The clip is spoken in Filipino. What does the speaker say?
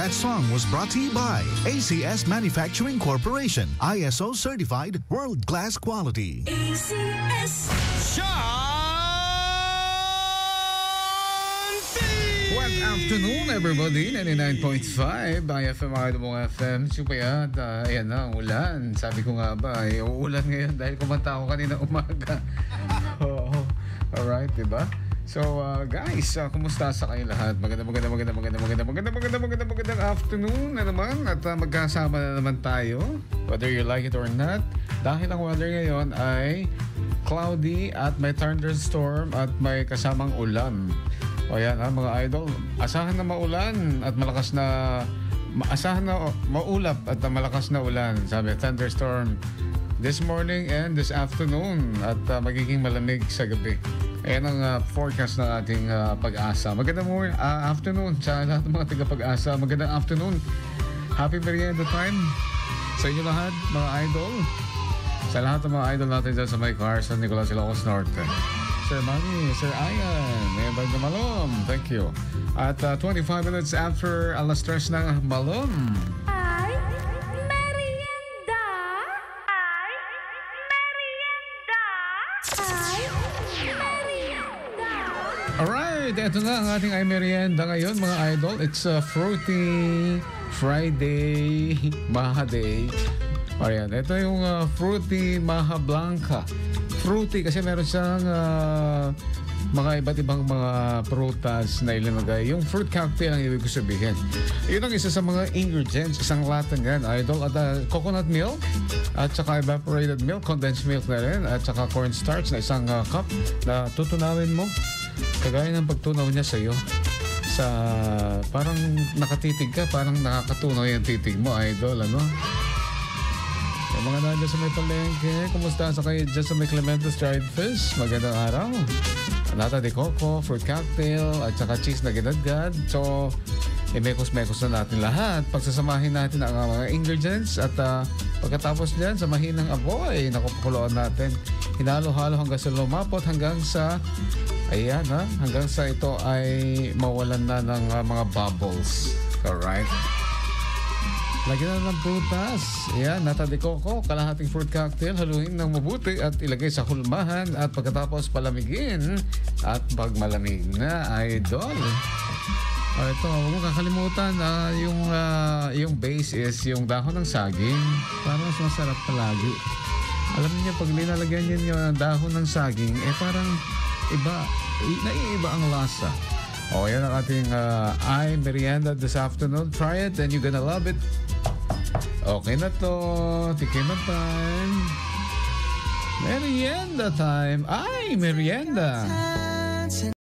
That song was brought to you by ACS Manufacturing Corporation, ISO certified, world-class quality. ACS. Good afternoon, everybody. 99.5 IFM Idol FM. Supayat, ayan na ang ulan. Sabi ko nga ba, uulan ngayon dahil kumanta ako kanina umaga. Alright, diba? So, guys, kumusta sa kayo lahat? Magandang afternoon na naman at magkasama na naman tayo, whether you like it or not. Dahil ang weather ngayon ay cloudy at may thunderstorm at may kasamang ulan. O yan mga idol, asahan na maulan at malakas na asahan na maulap at malakas na ulan, sabi, thunderstorm this morning and this afternoon at magiging malamig sa gabi. Ayan ang forecast ng ating Pag-asa. Magandang afternoon sa lahat ng mga taga-Pag-asa. Magandang afternoon. Happy merienda time sa inyo lahat, mga idol. Sa lahat ng mga idol natin dyan sa may car, San Nicolas, Ilocos Norte. Sir Manny, Sir Ian, Mayabag na Malom. Thank you. At 25 minutes after alas 3 ng Malom. Alright, ito na ang ating ay merienda ngayon, mga idol. It's a fruity Friday Maha Day. Ayan, ito yung fruity Maha Blanca. Fruity kasi meron siyang mga iba't ibang mga prutas na ilalagay. Yung fruit cocktail ang ibig ko sabihin. Yun ang isa sa mga ingredients, isang lata yan, idol. At coconut milk, at saka evaporated milk, condensed milk na rin, at saka cornstarch na isang cup na tutunawin mo. Kagaya ng pagtunaw niya sa'yo. Sa parang nakatitig ka, parang nakakatunaw yung titig mo, idol, ano? Yung mga nandiyan sa may palengke, kumusta sa kayo dyan sa may Clementos dried fish? Magandang araw. Nata de coco, fruit cocktail, at saka cheese na ginadgad. So, mekos-mekos na natin lahat. Pagsasamahin natin ang mga ingredients at pagkatapos dyan, samahin ng apoy. Nakukuloan natin. Hinalo-halo hanggang sa lumapot, hanggang sa ayan hanggang sa ito ay mawalan na ng mga bubbles. Alright? Lagyan na ng prutas. Ayan, nata de coco, kalahating fruit cocktail, haluin ng mabuti at ilagay sa hulmahan at pagkatapos palamigin at pag malamig na, idol. Ito, huwag mo kakalimutan, yung base is yung dahon ng saging. Parang mas masarap palagi. Alam niyo, pag linalagyan niyo yung dahon ng saging, parang naiiba ang lasa. Yan ang ating merienda this afternoon. Try it and you're gonna love it. Okay na to. Tikim na time. Merienda time. Merienda.